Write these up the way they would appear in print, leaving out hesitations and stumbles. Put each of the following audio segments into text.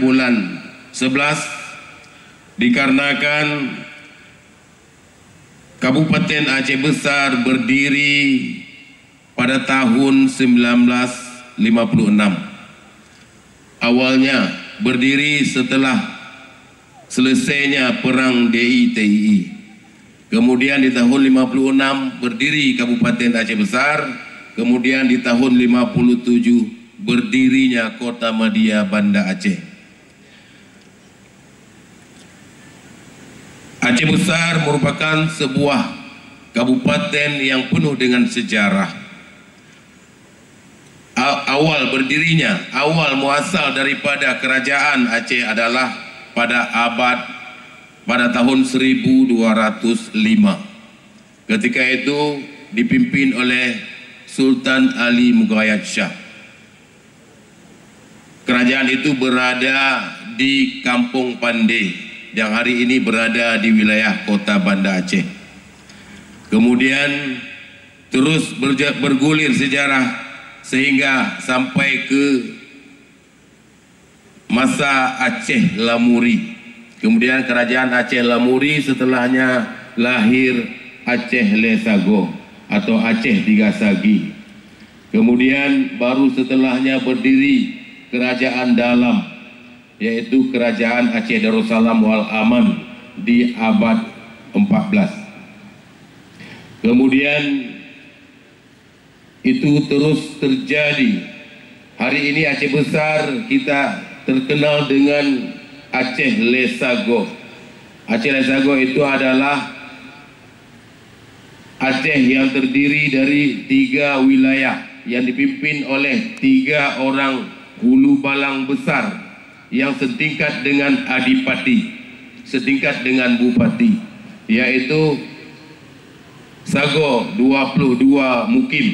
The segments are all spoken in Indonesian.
bulan 11 dikarenakan Kabupaten Aceh Besar berdiri pada tahun 1956. Awalnya berdiri setelah selesainya perang DITII. Kemudian di tahun 56 berdiri Kabupaten Aceh Besar. Kemudian di tahun 57 berdirinya Kota Media Banda Aceh. Aceh Besar merupakan sebuah kabupaten yang penuh dengan sejarah. Awal berdirinya, awal muasal daripada kerajaan Aceh adalah pada tahun 1205. Ketika itu dipimpin oleh Sultan Ali Mughayat Shah. Kerajaan itu berada di Kampung Pandey yang hari ini berada di wilayah Kota Banda Aceh. Kemudian terus bergulir sejarah sehingga sampai ke masa Aceh Lamuri. Kemudian kerajaan Aceh Lamuri, setelahnya lahir Aceh Lesago atau Aceh Tiga Sagi. Kemudian baru setelahnya berdiri Kerajaan Dalam, yaitu Kerajaan Aceh Darussalam Wal Aman di abad 14. Kemudian itu terus terjadi. Hari ini Aceh Besar kita terkenal dengan Aceh Lesago. Aceh Lesago itu adalah Aceh yang terdiri dari 3 wilayah yang dipimpin oleh 3 orang hulu balang besar yang setingkat dengan adipati, setingkat dengan bupati, yaitu Sago 22 mukim,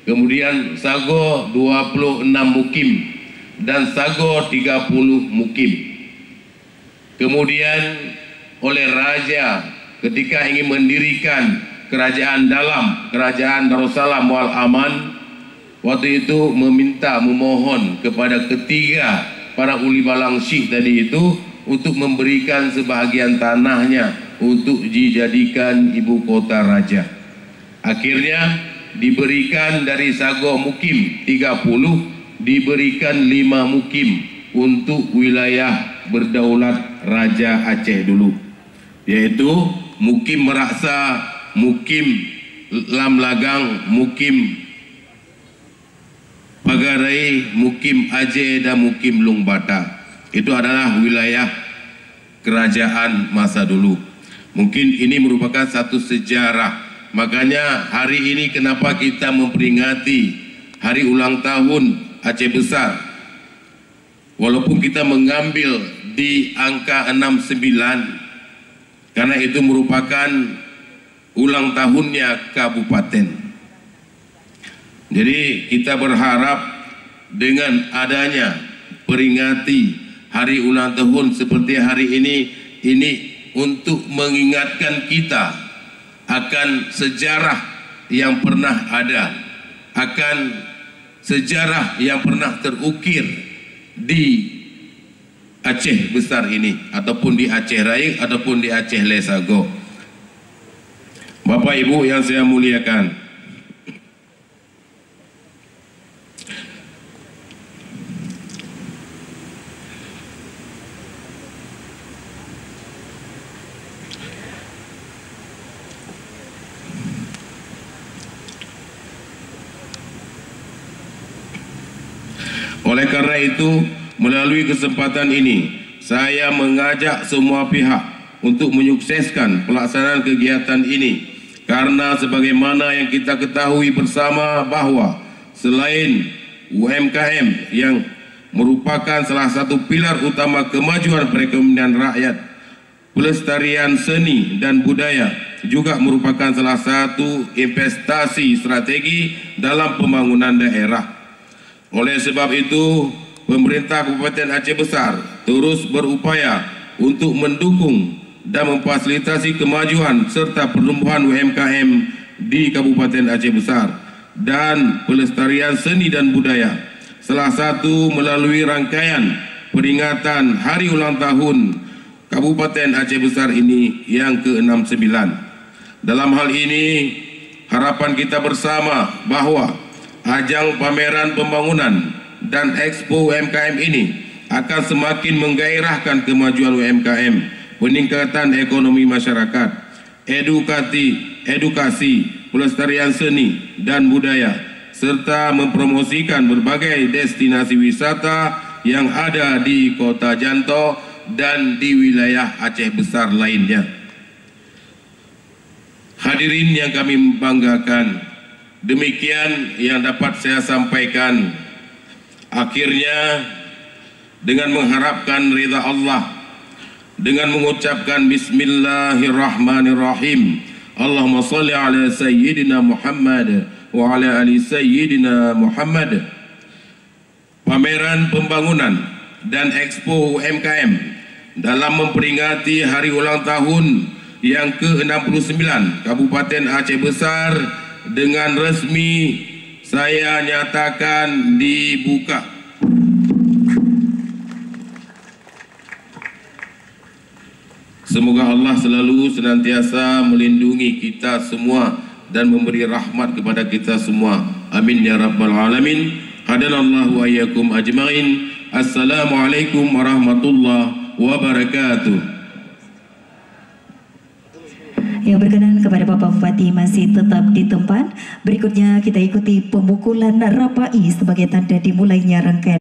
kemudian Sago 26 mukim, dan Sago 30 mukim. Kemudian oleh raja ketika ingin mendirikan Kerajaan Dalam, Kerajaan Darussalam Wal Aman, waktu itu memohon kepada ketiga para uli balang syih tadi itu untuk memberikan sebahagian tanahnya untuk dijadikan ibu kota raja. Akhirnya diberikan dari Sago mukim 30, diberikan 5 mukim untuk wilayah berdaulat Raja Aceh dulu, yaitu mukim Meraksa, mukim Lam Lagang, mukim Pagarai, mukim Aceh, dan mukim Lung Bata. Itu adalah wilayah kerajaan masa dulu. Mungkin ini merupakan satu sejarah. Makanya hari ini kenapa kita memperingati hari ulang tahun Aceh Besar. Walaupun kita mengambil di angka 69, karena itu merupakan ulang tahunnya kabupaten. Jadi kita berharap dengan adanya peringati hari ulang tahun seperti hari ini untuk mengingatkan kita akan sejarah yang pernah ada, akan sejarah yang pernah terukir di Aceh Besar ini, ataupun di Aceh Raya, ataupun di Aceh Lesago. Bapak Ibu yang saya muliakan, oleh karena itu, melalui kesempatan ini, saya mengajak semua pihak untuk menyukseskan pelaksanaan kegiatan ini. Karena sebagaimana yang kita ketahui bersama bahwa selain UMKM yang merupakan salah satu pilar utama kemajuan perekonomian rakyat, pelestarian seni dan budaya juga merupakan salah satu investasi strategi dalam pembangunan daerah. Oleh sebab itu, pemerintah Kabupaten Aceh Besar terus berupaya untuk mendukung dan memfasilitasi kemajuan serta pertumbuhan UMKM di Kabupaten Aceh Besar dan pelestarian seni dan budaya. Salah satu melalui rangkaian peringatan hari ulang tahun Kabupaten Aceh Besar ini yang ke-69. Dalam hal ini, harapan kita bersama bahwa ajang pameran pembangunan dan Expo UMKM ini akan semakin menggairahkan kemajuan UMKM, peningkatan ekonomi masyarakat, edukasi, pelestarian seni dan budaya, serta mempromosikan berbagai destinasi wisata yang ada di Kota Janto dan di wilayah Aceh Besar lainnya. Hadirin yang kami banggakan, demikian yang dapat saya sampaikan. Akhirnya, dengan mengharapkan ridha Allah, dengan mengucapkan Bismillahirrahmanirrahim, Allahumma salli ala Sayyidina Muhammad wa ala ali Sayyidina Muhammad, pameran pembangunan dan Expo UMKM dalam memperingati hari ulang tahun yang ke-69 Kabupaten Aceh Besar dengan resmi saya nyatakan dibuka. Semoga Allah selalu senantiasa melindungi kita semua dan memberi rahmat kepada kita semua. Amin ya rabbal alamin. Hadanallahu wa iyyakum ajma'in. Assalamualaikum warahmatullahi wabarakatuh. Yang berkenan kepada Bapak Bupati masih tetap di tempat. Berikutnya kita ikuti pemukulan rapai sebagai tanda dimulainya rangkaian